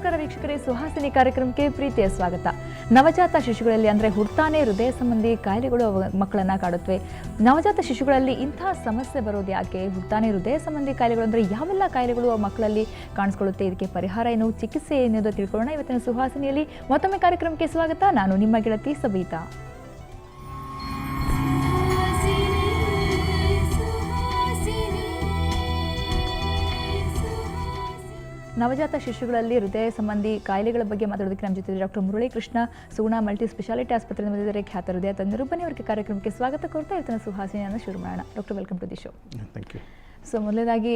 ನಮಸ್ಕಾರ ವೀಕ್ಷಕರೇ, ಸುಹಾಸಿನಿ ಕಾರ್ಯಕ್ರಮಕ್ಕೆ ಪ್ರೀತಿಯ ಸ್ವಾಗತ. ನವಜಾತ ಶಿಶುಗಳಲ್ಲಿ ಅಂದರೆ ಹುಟ್ಟಾನೆ ಹೃದಯ ಸಂಬಂಧಿ ಕಾಯಿಲೆಗಳು ಮಕ್ಕಳನ್ನ ಕಾಡುತ್ತವೆ. ನವಜಾತ ಶಿಶುಗಳಲ್ಲಿ ಇಂತಹ ಸಮಸ್ಯೆ ಬರೋದು ಯಾಕೆ? ಹುಟ್ಟಾನೆ ಹೃದಯ ಸಂಬಂಧಿ ಕಾಯಿಲೆಗಳು ಅಂದರೆ ಯಾವೆಲ್ಲ ಕಾಯಿಲೆಗಳು ಆ ಮಕ್ಕಳಲ್ಲಿ ಕಾಣಿಸ್ಕೊಳ್ಳುತ್ತೆ? ಇದಕ್ಕೆ ಪರಿಹಾರ ಏನು, ಚಿಕಿತ್ಸೆ ಏನಿದೆ ತಿಳ್ಕೊಳ್ಳೋಣ. ಇವತ್ತಿನ ಸುಹಾಸಿನಿಯಲ್ಲಿ ಮತ್ತೊಮ್ಮೆ ಕಾರ್ಯಕ್ರಮಕ್ಕೆ ಸ್ವಾಗತ. ನಾನು ನಿಮ್ಮ ಗೆಳತಿ ಸಬೀತಾ. ನವಜಾತ ಶಿಶುಗಳಲ್ಲಿ ಹೃದಯ ಸಂಬಂಧಿ ಕಾಯಿಲೆಗಳ ಬಗ್ಗೆ ಮಾತಾಡೋದಕ್ಕೆ ನಮ್ಮ ಜೊತೆ ಡಾಕ್ಟರ್ ಮುರಳೀಕೃಷ್ಣ ಸುಗುಣ ಮಲ್ಟಿ ಸ್ಪೆಷಾಲಿಟಿ ಆಸ್ಪತ್ರೆಯಿಂದ ಬಂದಿದ್ದಾರೆ. ಖ್ಯಾತ ಹೃದಯ ತಜ್ಞರು. ಬನ್ನಿ ಅವರಿಗೆ ಕಾರ್ಯಕ್ರಮಕ್ಕೆ ಸ್ವಾಗತ ಕೋರ್ತಾ ಇವತ್ತಿನ ಸುಹಾಸಿನಿಯನ್ನು ಶುರು ಮಾಡೋಣ. Doctor, welcome to the show. Thank you. So ಮೊದಲನೇದಾಗಿ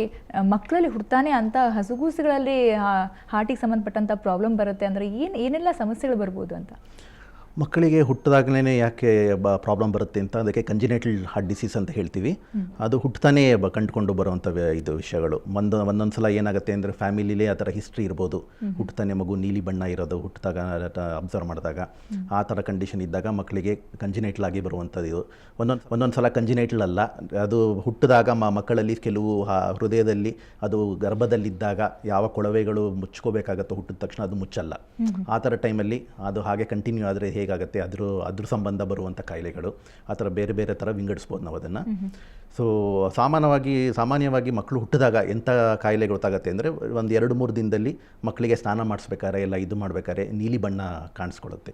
ಮಕ್ಕಳಲ್ಲಿ ಹುಡ್ತಾನೆ ಅಂತ ಹಸುಗೂಸುಗಳಲ್ಲಿ ಹಾರ್ಟಿಗೆ ಸಂಬಂಧಪಟ್ಟಂಥ ಪ್ರಾಬ್ಲಮ್ ಬರುತ್ತೆ ಅಂದರೆ ಏನೆಲ್ಲ ಸಮಸ್ಯೆಗಳು ಬರ್ಬೋದು ಅಂತ? ಮಕ್ಕಳಿಗೆ ಹುಟ್ಟಿದಾಗಲೇ ಯಾಕೆ ಪ್ರಾಬ್ಲಮ್ ಬರುತ್ತೆ ಅಂತ ಅದಕ್ಕೆ ಕಂಜಿನೇಟಲ್ ಹಾರ್ಟ್ ಡಿಸೀಸ್ ಅಂತ ಹೇಳ್ತೀವಿ. ಅದು ಹುಟ್ಟತಾನೇ ಕಂಡುಕೊಂಡು ಬರುವಂಥ ಇದು ವಿಷಯಗಳು. ಒಂದೊಂದು ಸಲ ಏನಾಗುತ್ತೆ ಅಂದರೆ ಫ್ಯಾಮಿಲಿಲೇ ಆ ಥರ ಹಿಸ್ಟ್ರಿ ಇರ್ಬೋದು. ಹುಟ್ಟತಾನೆ ಮಗು ನೀಲಿ ಬಣ್ಣ ಇರೋದು ಹುಟ್ಟಿದಾಗ ಅಬ್ಸರ್ವ್ ಮಾಡಿದಾಗ ಆ ಥರ ಕಂಡೀಷನ್ ಇದ್ದಾಗ ಮಕ್ಕಳಿಗೆ ಕಂಜಿನೇಟಲ್ ಆಗಿ ಬರುವಂಥದ್ದು. ಒಂದೊಂದು ಸಲ ಕಂಜಿನೇಟಲ್ ಅಲ್ಲ, ಅದು ಹುಟ್ಟಿದಾಗ ಮಕ್ಕಳಲ್ಲಿ ಕೆಲವು ಹೃದಯದಲ್ಲಿ ಅದು ಗರ್ಭದಲ್ಲಿದ್ದಾಗ ಯಾವ ಕೊಳವೆಗಳು ಮುಚ್ಕೋಬೇಕಾಗತ್ತೋ ಹುಟ್ಟಿದ ತಕ್ಷಣ ಅದು ಮುಚ್ಚಲ್ಲ. ಆ ಥರ ಟೈಮಲ್ಲಿ ಅದು ಹಾಗೆ ಕಂಟಿನ್ಯೂ ಆದರೆ ಹೇಗಾಗುತ್ತೆ ಅದ್ರ ಸಂಬಂಧ ಬರುವಂಥ ಕಾಯಿಲೆಗಳು. ಆ ಥರ ಬೇರೆ ಬೇರೆ ಥರ ವಿಂಗಡಿಸ್ಬೋದು ನಾವು ಅದನ್ನು. ಸೊ ಸಾಮಾನ್ಯವಾಗಿ ಮಕ್ಕಳು ಹುಟ್ಟಿದಾಗ ಎಂಥ ಕಾಯಿಲೆ ಗೊತ್ತಾಗುತ್ತೆ ಅಂದರೆ ಒಂದು 2-3 ದಿನದಲ್ಲಿ ಮಕ್ಕಳಿಗೆ ಸ್ನಾನ ಮಾಡಿಸ್ಬೇಕಾದ್ರೆ ಎಲ್ಲ ಇದು ಮಾಡಬೇಕಾದ್ರೆ ನೀಲಿ ಬಣ್ಣ ಕಾಣಿಸ್ಕೊಳ್ಳುತ್ತೆ.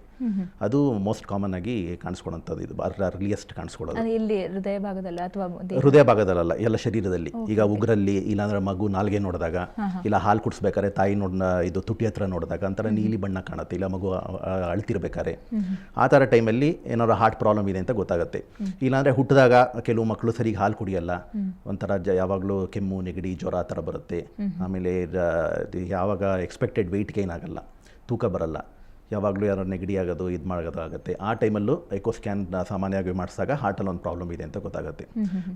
ಅದು ಮೋಸ್ಟ್ ಕಾಮನ್ ಆಗಿ ಕಾಣಿಸ್ಕೊಳ್ಳೋಂಥದ್ದು. ಇದು ಅರ್ಲಿಯೆಸ್ಟ್ ಕಾಣಿಸ್ಕೊಳ್ಳೋದು ಇಲ್ಲಿ ಹೃದಯ ಭಾಗದಲ್ಲ ಅಥವಾ ಹೃದಯ ಭಾಗದಲ್ಲ, ಎಲ್ಲ ಶರೀರದಲ್ಲಿ. ಈಗ ಉಗುರಲ್ಲಿ, ಇಲ್ಲಾಂದ್ರೆ ಮಗು ನಾಲ್ಗೆ ನೋಡಿದಾಗ, ಇಲ್ಲ ಹಾಲು ಕುಡಿಸ್ಬೇಕಾದ್ರೆ ತಾಯಿ ಇದು ತುಟಿ ಹತ್ರ ನೋಡಿದಾಗ ಒಂಥರ ನೀಲಿ ಬಣ್ಣ ಕಾಣುತ್ತೆ. ಇಲ್ಲ ಮಗು ಅಳ್ತಿರ್ಬೇಕಾದ್ರೆ ಆ ಥರ ಟೈಮಲ್ಲಿ ಏನಾದ್ರು ಹಾರ್ಟ್ ಪ್ರಾಬ್ಲಮ್ ಇದೆ ಅಂತ ಗೊತ್ತಾಗುತ್ತೆ. ಇಲ್ಲಾಂದರೆ ಹುಟ್ಟಿದಾಗ ಕೆಲವು ಮಕ್ಕಳು ಸರಿಗೆ ಹಾಲು ಕುಡಿಯಲ್ಲ, ಒಂಥರ ಯಾವಾಗಲೂ ಕೆಮ್ಮು, ನೆಗಡಿ, ಜ್ವರ ಆ ಥರ ಬರುತ್ತೆ. ಆಮೇಲೆ ಯಾವಾಗ ಎಕ್ಸ್ಪೆಕ್ಟೆಡ್ ವೆಯ್ಟ್ ಗೈನ್ ಆಗಲ್ಲ, ತೂಕ ಬರಲ್ಲ, ಯಾವಾಗಲೂ ಯಾರು ನೆಗಡಿ ಆಗೋದು ಇದು ಮಾಡೋದಾಗುತ್ತೆ. ಆ ಟೈಮಲ್ಲೂ ಎಕೋ ಸ್ಕ್ಯಾನ್ ಸಾಮಾನ್ಯವಾಗಿ ಮಾಡಿಸಿದಾಗ ಹಾರ್ಟಲ್ಲಿ ಒಂದು ಪ್ರಾಬ್ಲಮ್ ಇದೆ ಅಂತ ಗೊತ್ತಾಗುತ್ತೆ.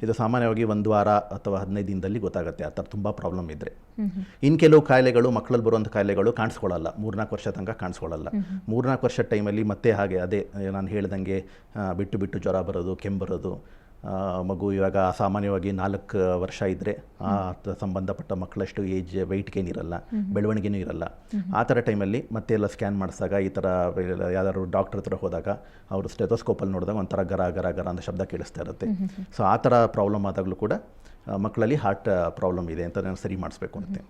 ಇದು ಸಾಮಾನ್ಯವಾಗಿ 1 ವಾರ ಅಥವಾ 15 ದಿನದಲ್ಲಿ ಗೊತ್ತಾಗುತ್ತೆ ಆ ಥರ ತುಂಬ ಪ್ರಾಬ್ಲಮ್ ಇದ್ದರೆ. ಇನ್ನು ಕೆಲವು ಕಾಯಿಲೆಗಳು ಮಕ್ಕಳಲ್ಲಿ ಬರುವಂಥ ಕಾಯಿಲೆಗಳು ಕಾಣಿಸ್ಕೊಳ್ಳಲ್ಲ, 3-4 ವರ್ಷ ತನಕ ಕಾಣಿಸ್ಕೊಳ್ಳಲ್ಲ. 3-4 ವರ್ಷ ಟೈಮಲ್ಲಿ ಮತ್ತೆ ಹಾಗೆ ಅದೇ ನಾನು ಹೇಳ್ದಂಗೆ ಬಿಟ್ಟು ಜ್ವರ ಬರೋದು, ಕೆಮ್ಮು ಬರೋದು. ಮಗು ಇವಾಗ ಸಾಮಾನ್ಯವಾಗಿ 4 ವರ್ಷ ಇದ್ದರೆ ಆ ಸಂಬಂಧಪಟ್ಟ ಮಕ್ಕಳಷ್ಟು ವೆಯ್ಟ್ ಗೇನ್ ಇರಲ್ಲ, ಬೆಳವಣಿಗೆನೂ ಇರಲ್ಲ. ಆ ಥರ ಟೈಮಲ್ಲಿ ಮತ್ತೆ ಎಲ್ಲ ಸ್ಕ್ಯಾನ್ ಮಾಡಿಸಿದಾಗ ಈ ಥರ ಯಾವ್ದಾದ್ರು ಡಾಕ್ಟರ್ ಹತ್ರ ಹೋದಾಗ ಅವರು ಸ್ಟೆಥೋಸ್ಕೋಪಲ್ಲಿ ನೋಡಿದಾಗ ಒಂಥರ ಗರ ಗರ ಗರ ಅಂತ ಶಬ್ದ ಕೇಳಿಸ್ತಾ ಇರುತ್ತೆ. ಸೊ ಆ ಥರ ಪ್ರಾಬ್ಲಮ್ ಆದಾಗಲೂ ಕೂಡ ಮಕ್ಕಳಲ್ಲಿ ಹಾರ್ಟ್ ಪ್ರಾಬ್ಲಮ್ ಇದೆ ಅಂತ ನಾನು ಸರಿ ಮಾಡಿಸ್ಬೇಕು ಅಂತೆ.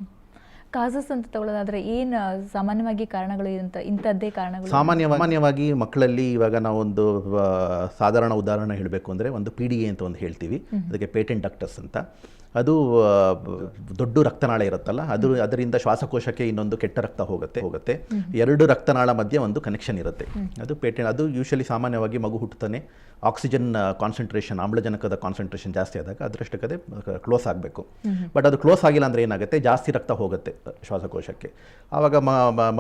ಕಾಸಸ್ ಅಂತ ತಗೊಳ್ಳೋದಾದ್ರೆ ಏನು ಸಾಮಾನ್ಯವಾಗಿ ಕಾರಣಗಳು ಇಂಥದ್ದೇ ಕಾರಣಗಳು? ಸಾಮಾನ್ಯವಾಗಿ ಮಕ್ಕಳಲ್ಲಿ ಇವಾಗ ನಾವೊಂದು ಸಾಧಾರಣ ಉದಾಹರಣೆ ಹೇಳಬೇಕು ಅಂದರೆ ಒಂದು PDA ಅಂತ ಒಂದು ಹೇಳ್ತೀವಿ, ಅದಕ್ಕೆ ಪೇಟೆಂಟ್ ಡಕ್ಟಸ್ ಅಂತ. ಅದು ದೊಡ್ಡ ರಕ್ತನಾಳ ಇರುತ್ತಲ್ಲ, ಅದರಿಂದ ಶ್ವಾಸಕೋಶಕ್ಕೆ ಇನ್ನೊಂದು ಕೆಟ್ಟ ರಕ್ತ ಹೋಗುತ್ತೆ. 2 ರಕ್ತನಾಳ ಮಧ್ಯೆ ಒಂದು ಕನೆಕ್ಷನ್ ಇರುತ್ತೆ. ಅದು ಪೇಟೆಂಟ್. ಅದು ಯೂಶಲಿ ಸಾಮಾನ್ಯವಾಗಿ ಮಗು ಹುಟ್ಟುತ್ತಾನೆ ಆಕ್ಸಿಜನ್ ಕಾನ್ಸಂಟ್ರೇಷನ್, ಆಮ್ಲಜನಕದ ಕಾನ್ಸಂಟ್ರೇಷನ್ ಜಾಸ್ತಿ ಆದಾಗ ಅದರಷ್ಟಕ್ಕದೇ ಕ್ಲೋಸ್ ಆಗಬೇಕು. ಬಟ್ ಅದು ಕ್ಲೋಸ್ ಆಗಿಲ್ಲ ಅಂದರೆ ಏನಾಗುತ್ತೆ, ಜಾಸ್ತಿ ರಕ್ತ ಹೋಗುತ್ತೆ ಶ್ವಾಸಕೋಶಕ್ಕೆ. ಆವಾಗ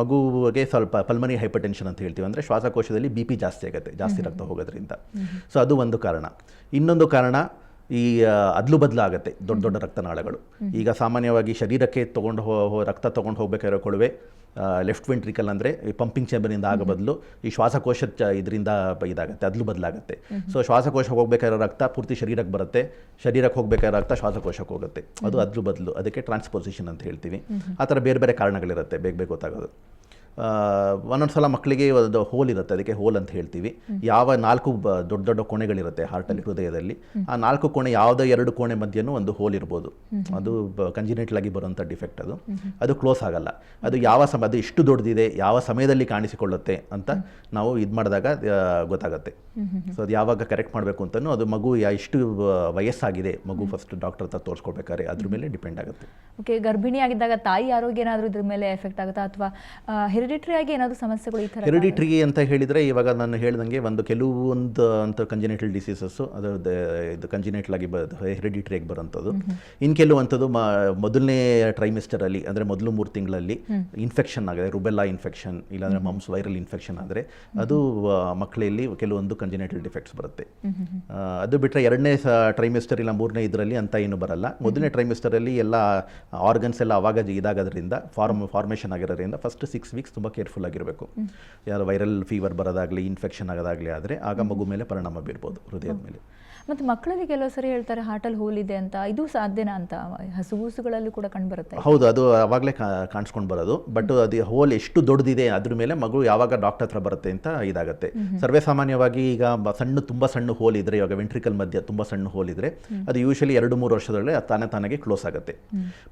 ಮಗುವಿಗೆ ಸ್ವಲ್ಪ ಪಲ್ಮನಿ ಹೈಪರ್ಟೆನ್ಷನ್ ಅಂತ ಹೇಳ್ತೀವಿ, ಅಂದರೆ ಶ್ವಾಸಕೋಶದಲ್ಲಿ BP ಜಾಸ್ತಿ ಆಗುತ್ತೆ ಜಾಸ್ತಿ ರಕ್ತ ಹೋಗೋದ್ರಿಂದ. ಸೊ ಅದು ಒಂದು ಕಾರಣ. ಇನ್ನೊಂದು ಕಾರಣ ಈ ಅದ್ಲು ಬದಲು ಆಗುತ್ತೆ ದೊಡ್ಡ ರಕ್ತನಾಳಗಳು. ಈಗ ಸಾಮಾನ್ಯವಾಗಿ ಶರೀರಕ್ಕೆ ರಕ್ತ ತೊಗೊಂಡು ಹೋಗ್ಬೇಕಾಗಿರೋ ಕೊಳುವೆ ಲೆಫ್ಟ್ ವೆಂಟ್ರಿಕಲ್ ಅಂದರೆ ಈ ಪಂಪಿಂಗ್ ಚೇಂಬರಿಂದ ಆಗೋ ಬದಲು ಈ ಶ್ವಾಸಕೋಶ ಇದರಿಂದ ಇದಾಗುತ್ತೆ, ಅದ್ಲು ಬದಲಾಗುತ್ತೆ. ಸೊ ಶ್ವಾಸಕೋಶಕ್ಕೆ ಹೋಗ್ಬೇಕಾಗಿರೋ ರಕ್ತ ಪೂರ್ತಿ ಶರೀರಕ್ಕೆ ಬರುತ್ತೆ, ಶರೀರಕ್ಕೆ ಹೋಗ್ಬೇಕಾಗಿರೋ ರಕ್ತ ಶ್ವಾಸಕೋಶಕ್ಕೆ ಹೋಗುತ್ತೆ. ಅದು ಅದ್ಲು ಬದಲು, ಅದಕ್ಕೆ ಟ್ರಾನ್ಸ್ಪೋಸಿಷನ್ ಅಂತ ಹೇಳ್ತೀವಿ. ಆ ಥರ ಬೇರೆ ಬೇರೆ ಕಾರಣಗಳಿರುತ್ತೆ ಬೇಗ ಗೊತ್ತಾಗೋದು. ಒಂದೊಂದು ಸಲ ಮಕ್ಕಳಿಗೆ ಒಂದು ಹೋಲ್ ಇರುತ್ತೆ, ಅದಕ್ಕೆ ಹೋಲ್ ಅಂತ ಹೇಳ್ತೀವಿ. ಯಾವ 4 ದೊಡ್ಡ ಕೋಣೆಗಳಿರುತ್ತೆ ಹಾರ್ಟಲ್ಲಿ, ಹೃದಯದಲ್ಲಿ. ಆ 4 ಕೋಣೆ ಯಾವುದೋ 2 ಕೋಣೆ ಮಧ್ಯೆನೂ ಒಂದು ಹೋಲ್ ಇರ್ಬೋದು. ಅದು ಕಂಜಿನೇಟಲ್ ಆಗಿ ಬರುವಂಥ ಡಿಫೆಕ್ಟ್. ಅದು ಕ್ಲೋಸ್ ಆಗಲ್ಲ. ಅದು ಅದು ಎಷ್ಟು ದೊಡ್ಡದಿದೆ, ಯಾವ ಸಮಯದಲ್ಲಿ ಕಾಣಿಸಿಕೊಳ್ಳುತ್ತೆ ಅಂತ ನಾವು ಇದು ಮಾಡಿದಾಗ ಗೊತ್ತಾಗುತ್ತೆ. ಸೊ ಅದು ಯಾವಾಗ ಕರೆಕ್ಟ್ ಮಾಡಬೇಕು ಅಂತಲೂ ಅದು ಮಗು ಎಷ್ಟು ವಯಸ್ಸಾಗಿದೆ, ಮಗು ಫಸ್ಟ್ ಡಾಕ್ಟರ್ ಹತ್ರ ತೋರಿಸ್ಕೊಳ್ಬೇಕಾದ್ರೆ ಅದ್ರ ಮೇಲೆ ಡಿಪೆಂಡ್ ಆಗುತ್ತೆ. ಓಕೆ, ಗರ್ಭಿಣಿ ಆಗಿದ್ದಾಗ ತಾಯಿ ಆರೋಗ್ಯ ಏನಾದರೂ ಇದ್ರ ಮೇಲೆ ಎಫೆಕ್ಟ್ ಆಗುತ್ತಾ ಅಥವಾ ಹೆರಿಡಿಟ್ರಿ ಆಗಿ ಏನಾದರೂ ಸಮಸ್ಯೆಗಳು ಈ ಥರ? ಹೆರಿಡಿಟ್ರಿ ಅಂತ ಹೇಳಿದರೆ ಇವಾಗ ನಾನು ಹೇಳ್ದಂಗೆ ಕೆಲವೊಂದು ಅಂತ ಕಂಜಿನೇಟಲ್ ಡಿಸೀಸಸ್ಸು ಅದು ಇದು ಕಂಜಿನೇಟಲ್ ಆಗಿ ಹೆರಿಡಿಟ್ರಿ ಆಗಿ ಬರೋಂಥದ್ದು. ಇನ್ನು ಕೆಲವಂಥದ್ದು ಮೊದಲನೇ ಟ್ರೈಮಿಸ್ಟರಲ್ಲಿ ಅಂದರೆ ಮೊದಲು 3 ತಿಂಗಳಲ್ಲಿ ಇನ್ಫೆಕ್ಷನ್ ಆಗಿದೆ, ರುಬೆಲ್ಲಾ ಇನ್ಫೆಕ್ಷನ್ ಇಲ್ಲಾಂದರೆ ಮಮ್ಸ್ ವೈರಲ್ ಇನ್ಫೆಕ್ಷನ್ ಆದರೆ ಅದು ಮಕ್ಕಳಲ್ಲಿ ಕೆಲವೊಂದು ಕಂಜಿನೇಟಲ್ ಡಿಫೆಕ್ಟ್ಸ್ ಬರುತ್ತೆ. ಅದು ಬಿಟ್ಟರೆ 2ನೇ ಟ್ರೈಮಿಸ್ಟರ್ ಇಲ್ಲ 3ನೇ ಇದರಲ್ಲಿ ಅಂತ ಏನು ಬರಲ್ಲ. ಮೊದಲನೇ ಟ್ರೈಮಿಸ್ಟರಲ್ಲಿ ಎಲ್ಲ ಆರ್ಗನ್ಸ್ ಎಲ್ಲ ಅವಾಗ ಇದಾಗೋದ್ರಿಂದ ಫಾರ್ಮೇಷನ್ ಆಗಿರೋದ್ರಿಂದ ಫಸ್ಟ್ 6 ವೀಕ್ಸ್ ತುಂಬ ಕೇರ್ಫುಲ್ ಆಗಿರಬೇಕು. ಯಾರು ವೈರಲ್ ಫೀವರ್ ಬರೋದಾಗಲಿ ಇನ್ಫೆಕ್ಷನ್ ಆಗೋದಾಗಲಿ ಆದರೆ ಆಗ ಮಗು ಮೇಲೆ ಪರಿಣಾಮ ಬೀರ್ಬೋದು, ಹೃದಯದ ಮೇಲೆ. ಮತ್ತು ಮಕ್ಕಳಲ್ಲಿ ಕೆಲವು ಸರಿ ಹೇಳ್ತಾರೆ ಹಾರ್ಟಲ್ಲಿ ಹೋಲ್ ಇದೆ ಅಂತ, ಇದು ಸಾಧ್ಯನಾ ಅಂತ ಹಸುಗೂಸುಗಳಲ್ಲಿ ಕೂಡ ಕಂಡುಬರುತ್ತೆ? ಹೌದು, ಅದು ಆವಾಗಲೇ ಕಾಣಿಸ್ಕೊಂಡು ಬರೋದು. ಬಟ್ ಅದು ಹೋಲ್ ಎಷ್ಟು ದೊಡ್ಡದಿದೆ ಅದ್ರ ಮೇಲೆ ಮಗು ಯಾವಾಗ ಡಾಕ್ಟರ್ ಹತ್ರ ಬರುತ್ತೆ ಅಂತ ಇದಾಗುತ್ತೆ. ಸರ್ವೇ ಸಾಮಾನ್ಯವಾಗಿ ಈಗ ತುಂಬ ಸಣ್ಣ ಹೋಲ್ ಇದ್ರೆ, ಇವಾಗ ವೆಂಟ್ರಿಕಲ್ ಮಧ್ಯೆ ತುಂಬ ಸಣ್ಣ ಹೋಲ್ ಇದ್ರೆ ಅದು ಯೂಶಲಿ 2-3 ವರ್ಷದೊಳಗೆ ತಾನಾಗೆ ಕ್ಲೋಸ್ ಆಗುತ್ತೆ.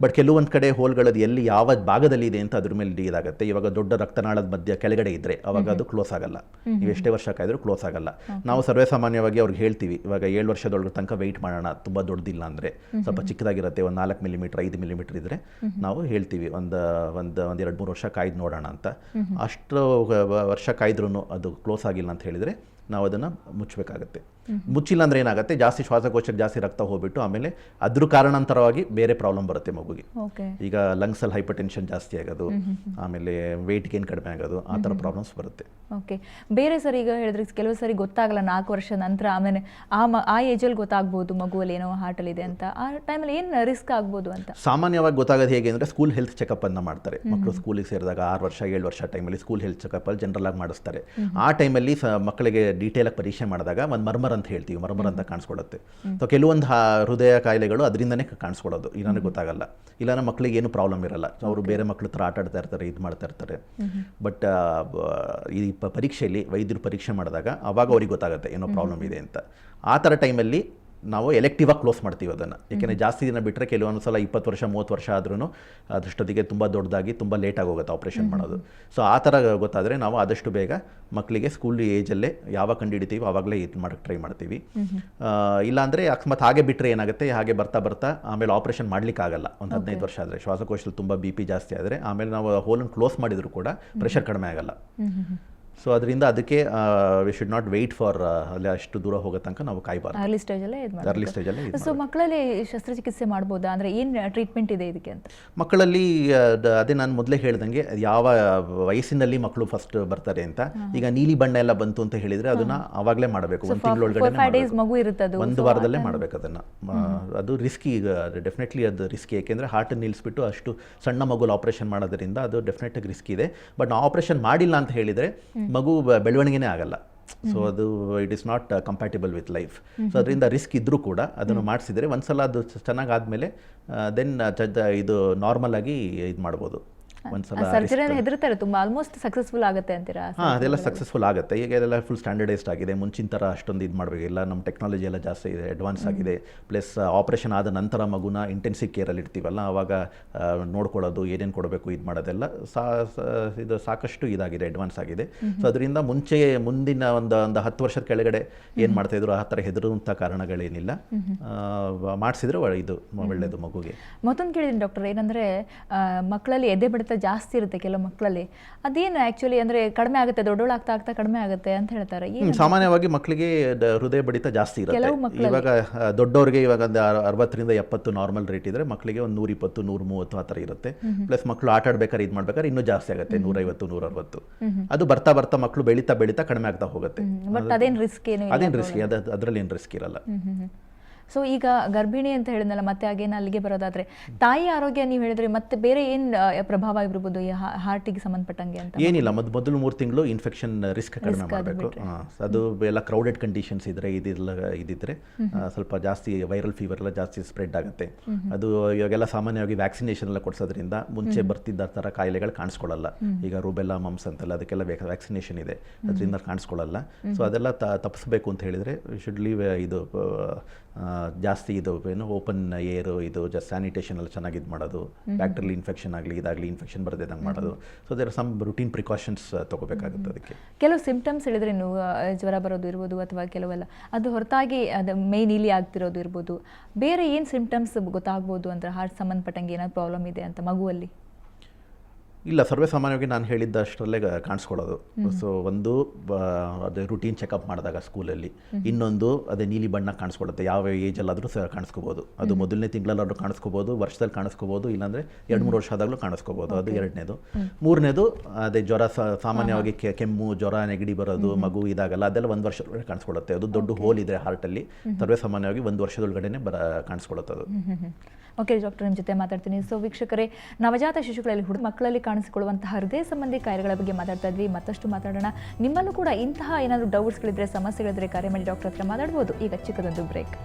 ಬಟ್ ಕೆಲವೊಂದು ಕಡೆ ಹೋಲ್ಗಳದ್ದು ಎಲ್ಲಿ ಯಾವ ಭಾಗದಲ್ಲಿ ಇದೆ ಅಂತ ಅದ್ರ ಮೇಲೆ ಇದಾಗುತ್ತೆ. ಇವಾಗ ದೊಡ್ಡ ರಕ್ತನಾಳದ ಮಧ್ಯ ಕೆಳಗಡೆ ಇದ್ರೆ ಅವಾಗ ಅದು ಕ್ಲೋಸ್ ಆಗಲ್ಲ. ನೀವು ಎಷ್ಟೇ ವರ್ಷ ಕಾಯ್ದರೂ ಕ್ಲೋಸ್ ಆಗಲ್ಲ. ನಾವು ಸರ್ವೇ ಸಾಮಾನ್ಯವಾಗಿ ಅವ್ರಿಗೆ ಹೇಳ್ತೀವಿ, ಇವಾಗ 7 ವರ್ಷದೊಳಗೆ ತನಕ ವೆಯ್ಟ್ ಮಾಡೋಣ, ತುಂಬ ದೊಡ್ಡದಿಲ್ಲ ಅಂದರೆ, ಸ್ವಲ್ಪ ಚಿಕ್ಕದಾಗಿರುತ್ತೆ, ಒಂದು 4 ಮಿಲಿಮೀಟರ್ 5 ಮಿಲಿಮೀಟರ್ ಇದ್ದರೆ ನಾವು ಹೇಳ್ತೀವಿ ಒಂದು 2-3 ವರ್ಷ ಕಾಯ್ದು ನೋಡೋಣ ಅಂತ. ಅಷ್ಟು ವರ್ಷ ಕಾಯ್ದ್ರೂ ಅದು ಕ್ಲೋಸ್ ಆಗಿಲ್ಲ ಅಂತ ಹೇಳಿದರೆ ನಾವು ಅದನ್ನು ಮುಚ್ಚಬೇಕಾಗತ್ತೆ. ಮುಚ್ಚಿಲ್ಲ ಅಂದರೆ ಏನಾಗುತ್ತೆ, ಜಾಸ್ತಿ ಶ್ವಾಸಕೋಶಕ್ಕೆ ಜಾಸ್ತಿ ರಕ್ತ ಹೋಗ್ಬಿಟ್ಟು ಆಮೇಲೆ ಅದ್ರ ಕಾರಣಾಂತರವಾಗಿ ಬೇರೆ ಪ್ರಾಬ್ಲಮ್ ಬರುತ್ತೆ ಮಗುಗೆ. ಈಗ ಲಂಗ್ಸಲ್ಲಿ ಹೈಪರ್ ಟೆನ್ಷನ್ ಜಾಸ್ತಿ ಆಗೋದು, ಆಮೇಲೆ ವೆಯ್ಟ್ ಗೇನ್ ಕಡಿಮೆ ಆಗೋದು, ಆ ಥರ ಪ್ರಾಬ್ಲಮ್ಸ್ ಬರುತ್ತೆ. ಓಕೆ. ಬೇರೆ ಸರಿ ಈಗ ಹೇಳಿದ್ರೆ ಕೆಲವು ಸರಿ ಗೊತ್ತಾಗಲ್ಲ 4 ವರ್ಷ ನಂತರ, ಆಮೇಲೆ ಆ ಏಜಲ್ಲಿ ಗೊತ್ತಾಗ್ಬೋದು ಮಗುವಲ್ಲಿ ಏನೋ ಹಾರ್ಟಲ್ಲಿ ಇದೆ ಅಂತ. ಆ ಟೈಮಲ್ಲಿ ಏನು ರಿಸ್ಕ್ ಆಗ್ಬೋದು ಅಂತ? ಸಾಮಾನ್ಯವಾಗಿ ಗೊತ್ತಾಗೋದು ಹೇಗೆ ಅಂದರೆ, ಸ್ಕೂಲ್ ಹೆಲ್ತ್ ಚೆಕಪ್ ಅನ್ನು ಮಾಡ್ತಾರೆ. ಮಕ್ಕಳು ಸ್ಕೂಲಿಗೆ ಸೇರಿದಾಗ 6 ವರ್ಷ 7 ವರ್ಷ ಟೈಮಲ್ಲಿ ಸ್ಕೂಲ್ ಹೆಲ್ತ್ ಚೆಕಪ್ಪಲ್ಲಿ ಜನರಲ್ ಆಗಿ ಮಾಡಿಸ್ತಾರೆ. ಆ ಟೈಮಲ್ಲಿ ಮಕ್ಕಳಿಗೆ ಡೀಟೇಲಾಗಿ ಪರೀಕ್ಷೆ ಮಾಡಿದಾಗ ಒಂದು ಮರ್ಮರ್ ಅಂತ ಹೇಳ್ತೀವಿ, ಮರ್ಮರ್ ಅಂತ ಕಾಣಿಸ್ಕೊಡುತ್ತೆ. ಸೊ ಕೆಲವೊಂದು ಹೃದಯ ಕಾಯಿಲೆಗಳು ಅದರಿಂದನೇ ಕಾಣಿಸ್ಕೊಳ್ಳೋದು, ಇಲ್ಲಾಂದ್ರೆ ಗೊತ್ತಾಗಲ್ಲ. ಇಲ್ಲಾಂದ್ರೆ ಮಕ್ಕಳಿಗೆ ಏನು ಪ್ರಾಬ್ಲಮ್ ಇರಲ್ಲ, ಅವರು ಬೇರೆ ಮಕ್ಕಳು ಥರ ಆಟ ಆಡ್ತಾ ಇರ್ತಾರೆ, ಇದು ಮಾಡ್ತಾ ಇರ್ತಾರೆ. ಬಟ್ ಈ ಪರೀಕ್ಷೆಯಲ್ಲಿ ವೈದ್ಯರು ಪರೀಕ್ಷೆ ಮಾಡಿದಾಗ ಅವಾಗ ಅವ್ರಿಗೆ ಗೊತ್ತಾಗುತ್ತೆ ಏನೋ ಪ್ರಾಬ್ಲಮ್ ಇದೆ ಅಂತ. ಆ ಥರ ಟೈಮಲ್ಲಿ ನಾವು ಎಲೆಕ್ಟಿವ್ ಆಗಿ ಕ್ಲೋಸ್ ಮಾಡ್ತೀವಿ ಅದನ್ನು. ಯಾಕೆಂದರೆ ಜಾಸ್ತಿ ದಿನ ಬಿಟ್ಟರೆ ಕೆಲವೊಂದು ಸಲ 20 ವರ್ಷ 30 ವರ್ಷ ಆದ್ರೂ ಅದಷ್ಟೊತ್ತಿಗೆ ತುಂಬ ದೊಡ್ಡದಾಗಿ ತುಂಬ ಲೇಟಾಗಿ ಹೋಗುತ್ತೆ ಆಪ್ರೇಷನ್ ಮಾಡೋದು. ಸೊ ಆ ಥರ ಗೊತ್ತಾದರೆ ನಾವು ಆದಷ್ಟು ಬೇಗ ಮಕ್ಕಳಿಗೆ ಸ್ಕೂಲ್ ಏಜಲ್ಲೇ ಯಾವಾಗ ಕಂಡುಹಿಡಿತೀವಿ ಆವಾಗಲೇ ಇದು ಮಾಡೋಕ್ಕೆ ಟ್ರೈ ಮಾಡ್ತೀವಿ. ಇಲ್ಲಾಂದರೆ ಅಕಸ್ಮಾತ್ ಹಾಗೆ ಬಿಟ್ಟರೆ ಏನಾಗುತ್ತೆ, ಹಾಗೆ ಬರ್ತಾ ಬರ್ತಾ ಆಮೇಲೆ ಆಪ್ರೇಷನ್ ಮಾಡಲಿಕ್ಕಾಗಲ್ಲ. ಒಂದು 15 ವರ್ಷ ಆದರೆ ಶ್ವಾಸಕೋಶದಲ್ಲಿ ತುಂಬ BP ಜಾಸ್ತಿ ಆದರೆ ಆಮೇಲೆ ನಾವು ಹೋಲನ್ನು ಕ್ಲೋಸ್ ಮಾಡಿದರೂ ಕೂಡ ಪ್ರೆಷರ್ ಕಡಿಮೆ ಆಗಲ್ಲ. ಸೊ ಅದರಿಂದ ಅದಕ್ಕೆ we should not wait for ಅಲ್ಲಿ ಅಷ್ಟು ದೂರ ಹೋಗೋ ತನಕ ನಾವು ಕಾಯಬಾರ್ದು. ಅರ್ಲಿ ಸ್ಟೇಜಲ್ಲಿ. ಸೊ ಮಕ್ಕಳಲ್ಲಿ ಶಸ್ತ್ರಚಿಕಿತ್ಸೆ ಮಾಡ್ಬೋದಾ, ಅಂದರೆ ಏನು ಟ್ರೀಟ್ಮೆಂಟ್ ಇದೆ ಇದಕ್ಕೆ ಅಂತ? ಮಕ್ಕಳಲ್ಲಿ ಅದೇ ನಾನು ಮೊದಲೇ ಹೇಳ್ದಂಗೆ ಯಾವ ವಯಸ್ಸಿನಲ್ಲಿ ಮಕ್ಕಳು ಫಸ್ಟ್ ಬರ್ತಾರೆ ಅಂತ. ಈಗ ನೀಲಿ ಬಣ್ಣ ಎಲ್ಲ ಬಂತು ಅಂತ ಹೇಳಿದರೆ ಅದನ್ನು ಆವಾಗಲೇ ಮಾಡಬೇಕು. 1 ತಿಂಗಳೊಳಗಡೆ ಮಗು ಇರುತ್ತೆ, 1 ವಾರದಲ್ಲೇ ಮಾಡಬೇಕು ಅದನ್ನು. ಅದು ರಿಸ್ಕಿ, ಡೆಫಿನೆಟ್ಲಿ ಅದು ರಿಸ್ಕಿ. ಏಕೆಂದರೆ ಹಾರ್ಟ್ ನಿಲ್ಲಿಸ್ಬಿಟ್ಟು ಅಷ್ಟು ಸಣ್ಣ ಮಗುಲ್ ಆಪ್ರೇಷನ್ ಮಾಡೋದ್ರಿಂದ ಅದು ಡೆಫಿನೆಟಾಗಿ ರಿಸ್ಕ್ ಇದೆ. ಬಟ್ ನಾವು ಆಪ್ರೇಷನ್ ಮಾಡಿಲ್ಲ ಅಂತ ಹೇಳಿದರೆ ಮಗು ಬೆಳವಣಿಗೆನೇ ಆಗಲ್ಲ. ಸೊ ಅದು it is not compatible with life. So ಅದರಿಂದ ರಿಸ್ಕ್ ಇದ್ದರೂ ಕೂಡ ಅದನ್ನು ಮಾಡಿಸಿದರೆ ಒಂದ್ಸಲ ಅದು ಚೆನ್ನಾಗಿ ಆದಮೇಲೆ ದೆನ್ ಇದು ನಾರ್ಮಲ್ ಆಗಿ ಇದು ಮಾಡ್ಬೋದು. ಸರ್ಜರಿ ಹೆದರ್ತಾರೆ ತುಂಬ, ಆಲ್ಮೋಸ್ಟ್ ಸಕ್ಸಸ್ಫುಲ್ ಆಗುತ್ತೆ ಅಂತೀರಾ? ಅದೆಲ್ಲ ಸಕ್ಸಸ್ಫುಲ್ ಆಗುತ್ತೆ. ಈಗ ಇದೆಲ್ಲ ಫುಲ್ ಸ್ಟ್ಯಾಂಡರ್ಡೈಸ್ಡ್ ಆಗಿದೆ. ಮುಂಚಿನ ಥರ ಅಷ್ಟೊಂದು ಇದು ಮಾಡಬೇಕಿಲ್ಲ. ನಮ್ಮ ಟೆಕ್ನಾಲಜಿ ಎಲ್ಲ ಜಾಸ್ತಿ ಇದೆ, ಅಡ್ವಾನ್ಸ್ ಆಗಿದೆ. ಪ್ಲಸ್ ಆಪ್ರೇಷನ್ ಆದ ನಂತರ ಮಗುನ ಇಂಟೆನ್ಸಿವ್ ಕೇರಲ್ಲಿ ಇಡ್ತೀವಲ್ಲ, ಆವಾಗ ನೋಡ್ಕೊಳ್ಳೋದು, ಏನೇನು ಕೊಡಬೇಕು, ಇದು ಮಾಡೋದೆಲ್ಲ ಇದು ಸಾಕಷ್ಟು ಇದಾಗಿದೆ, ಅಡ್ವಾನ್ಸ್ ಆಗಿದೆ. ಸೊ ಅದರಿಂದ ಮುಂದಿನ ಒಂದು 10 ವರ್ಷದ ಕೆಳಗಡೆ ಏನು ಮಾಡ್ತಾಯಿದ್ರು ಆ ಥರ ಹೆದರುವಂಥ ಕಾರಣಗಳೇನಿಲ್ಲ. ಮಾಡಿಸಿದ್ರೆ ಇದು ಒಳ್ಳೆಯದು ಮಗುಗೆ. ಮತ್ತೊಂದು ಕೇಳಿದ್ದೀನಿ ಡಾಕ್ಟರ್, ಏನಂದರೆ ಮಕ್ಕಳಲ್ಲಿ ಎದೆ ಬಡಿತ ಜಾಸ್ತಿ ಇರುತ್ತೆ ಕೆಲವು ಮಕ್ಕಳಲ್ಲಿ, ಅದೇನು ಆ್ಯಕ್ಚುಲಿ ಅಂದರೆ ಕಡಿಮೆ ಆಗುತ್ತೆ, ದೊಡ್ಡೋಳಾಗ್ತಾ ಆಗ್ತಾ ಕಡಿಮೆ ಆಗುತ್ತೆ ಅಂತ ಹೇಳ್ತಾರೆ. ಸಾಮಾನ್ಯವಾಗಿ ಮಕ್ಕಳಿಗೆ ಹೃದಯ ಬಡಿತ ಜಾಸ್ತಿ ಇರುತ್ತೆ. ಇವಾಗ ದೊಡ್ಡವ್ರಿಗೆ ಇವಾಗ ಒಂದು 60ರಿಂದ 70 ನಾರ್ಮಲ್ ರೇಟ್ ಇದ್ರೆ, ಮಕ್ಕಳಿಗೆ ಒಂದು 120 130 ಆ ಥರ ಇರುತ್ತೆ. ಪ್ಲಸ್ ಮಕ್ಕಳು ಆಟ ಆಡ್ಬೇಕಾದ್ರೆ ಇದು ಮಾಡ್ಬೇಕಾದ್ರೆ ಇನ್ನೂ ಜಾಸ್ತಿ ಆಗುತ್ತೆ, 150 160. ಅದು ಬರ್ತಾ ಬರ್ತಾ ಮಕ್ಕಳು ಬೆಳೀತಾ ಕಡಿಮೆ ಆಗ್ತಾ ಹೋಗುತ್ತೆ. ಬಟ್ ಅದೇನು ರಿಸ್ಕ್ ಅದರಲ್ಲಿ ಏನು ರಿಸ್ಕ್ ಇರಲ್ಲ. ಸೊ ಈಗ ಗರ್ಭಿಣಿ ಅಂತ ಹೇಳಿದ್ನಲ್ಲ, ಮತ್ತೆ ಹಾಗೇನು ಅಲ್ಲಿಗೆ ಬರೋದಾದ್ರೆ ತಾಯಿ ಆರೋಗ್ಯ ನೀವು ಹೇಳಿದ್ರೆ ಮತ್ತೆ ಬೇರೆ ಏನು ಪ್ರಭಾವ ಇರ್ಬೋದು ಈ ಹಾರ್ಟಿಗೆ ಸಂಬಂಧಪಟ್ಟಂಗೆ ಅಂತ? ಏನಿಲ್ಲ, ಮೊದಲು 3 ತಿಂಗಳು ಇನ್ಫೆಕ್ಷನ್ ರಿಸ್ಕ್ ಕಡಿಮೆ ಮಾಡಬೇಕು. ಅದು ಎಲ್ಲ ಕ್ರೌಡೆಡ್ ಕಂಡೀಷನ್ಸ್ ಇದ್ರೆ ಇದಿದ್ರೆ ಸ್ವಲ್ಪ ಜಾಸ್ತಿ ವೈರಲ್ ಫೀವರ್ ಎಲ್ಲ ಜಾಸ್ತಿ ಸ್ಪ್ರೆಡ್ ಆಗುತ್ತೆ. ಅದು ಇವಾಗೆಲ್ಲ ಸಾಮಾನ್ಯವಾಗಿ ವ್ಯಾಕ್ಸಿನೇಷನ್ ಎಲ್ಲ ಕೊಡಿಸೋದ್ರಿಂದ ಮುಂಚೆ ಬರ್ತಿದ್ದ ಥರ ಕಾಯಿಲೆಗಳು ಕಾಣಿಸ್ಕೊಳ್ಳಲ್ಲ. ಈಗ ರೂಬೆಲ್ಲಾ ಮಮ್ಸ್ ಅಂತೆಲ್ಲ ಅದಕ್ಕೆಲ್ಲ ವ್ಯಾಕ್ಸಿನೇಷನ್ ಇದೆ, ಅದರಿಂದ ಕಾಣಿಸ್ಕೊಳ್ಳಲ್ಲ. ಸೊ ಅದೆಲ್ಲ ತಪ್ಪಿಸ್ಬೇಕು ಅಂತ ಹೇಳಿದರೆ ಶುಡ್ ಲೀವ್ ಇದು ಜಾಸ್ತಿ ಇದು ಏನು ಓಪನ್ ಏರು, ಇದು ಜಸ್ಟ್ ಸ್ಯಾನಿಟೇಷನ್ ಎಲ್ಲ ಚೆನ್ನಾಗಿ ಇದು ಮಾಡೋದು, ಬ್ಯಾಕ್ಟೀರಿಯಲ್ ಇನ್ಫೆಕ್ಷನ್ ಆಗಲಿ ಇದಾಗಲಿ ಇನ್ಫೆಕ್ಷನ್ ಬರದೇದಂಗೆ ಮಾಡೋದು. So there some routine precautions ತಗೋಬೇಕಾಗುತ್ತೆ. ಅದಕ್ಕೆ ಕೆಲವು ಸಿಂಪ್ಟಮ್ಸ್ ಹೇಳಿದ್ರೆ ನೀವು ಜ್ವರ ಬರೋದು ಇರ್ಬೋದು, ಅಥವಾ ಕೆಲವೆಲ್ಲ ಅದು ಹೊರತಾಗಿ ಅದು ಮೈ ನೀಲಿ ಆಗ್ತಿರೋದು ಇರ್ಬೋದು, ಬೇರೆ ಏನು ಸಿಂಪ್ಟಮ್ಸ್ ಗೊತ್ತಾಗ್ಬೋದು ಅಂತ ಹಾರ್ಟ್ ಸಂಬಂಧಪಟ್ಟಂಗೆ ಏನಾದ್ರು ಪ್ರಾಬ್ಲಮ್ ಇದೆ ಅಂತ ಮಗುವಲ್ಲಿ? ಇಲ್ಲ, ಸರ್ವೇ ಸಾಮಾನ್ಯವಾಗಿ ನಾನು ಹೇಳಿದ್ದಷ್ಟರಲ್ಲೇ ಕಾಣಿಸ್ಕೊಳ್ಳೋದು. ಸೊ ಒಂದು ಅದೇ ರೂಟೀನ್ ಚೆಕಪ್ ಮಾಡಿದಾಗ ಸ್ಕೂಲಲ್ಲಿ, ಇನ್ನೊಂದು ಅದೇ ನೀಲಿ ಬಣ್ಣ ಕಾಣಿಸ್ಕೊಳ್ಳುತ್ತೆ. ಯಾವ ಏಜಲ್ಲಾದರೂ ಕಾಣಿಸ್ಕೋಬೋದು. ಅದು ಮೊದಲನೇ ತಿಂಗಳಲ್ಲಾದ್ರೂ ಕಾಣಿಸ್ಕೋಬೋದು, ವರ್ಷದಲ್ಲಿ ಕಾಣಿಸ್ಕೋಬೋದು, ಇಲ್ಲಾಂದರೆ 2-3 ವರ್ಷ ಆದಾಗಲೂ ಕಾಣಿಸ್ಕೋಬೋದು. ಅದು 2ನೇದು. 3ನೇದು ಅದೇ ಜ್ವರ, ಸಾಮಾನ್ಯವಾಗಿ ಕೆಮ್ಮು, ಜ್ವರ, ನೆಗಡಿ ಬರೋದು ಮಗು ಇದಾಗಲ್ಲ, ಅದೆಲ್ಲ 1 ವರ್ಷದೊಳಗಡೆ ಕಾಣಿಸ್ಕೊಳ್ಳುತ್ತೆ. ಅದು ದೊಡ್ಡ ಹೋಲ್ ಇದ್ರೆ ಹಾರ್ಟಲ್ಲಿ ಸರ್ವೇ ಸಾಮಾನ್ಯವಾಗಿ 1 ವರ್ಷದೊಳಗಡೆ ಕಾಣಿಸ್ಕೊಳ್ಳುತ್ತೆ ಅದು. ಓಕೆ ಡಾಕ್ಟರ್, ನಿಮ್ಮ ಜೊತೆ ಮಾತಾಡ್ತೀನಿ. ಸೊ ವೀಕ್ಷಕರೇ, ನವಜಾತ ಶಿಶುಗಳಲ್ಲಿ ಮಕ್ಕಳಲ್ಲಿ ಕಾಣಿಸಿಕೊಳ್ಳುವಂತಹ ಹೃದಯ ಸಂಬಂಧಿ ಕಾಯಿಲೆಗಳ ಬಗ್ಗೆ ಮಾತಾಡ್ತಾ ಇದ್ವಿ. ಮತ್ತಷ್ಟು ಮಾತಾಡೋಣ. ನಿಮ್ಮಲ್ಲೂ ಕೂಡ ಇಂತಹ ಏನಾದರೂ ಡೌಟ್ಸ್ಗಳಿದ್ರೆ, ಸಮಸ್ಯೆಗಳಿದ್ರೆ ಕರೆ ಮಾಡಿ ಡಾಕ್ಟರ್ ಹತ್ರ ಮಾತಾಡ್ಬೋದು. ಈಗ ಚಿಕ್ಕದೊಂದು ಬ್ರೇಕ್.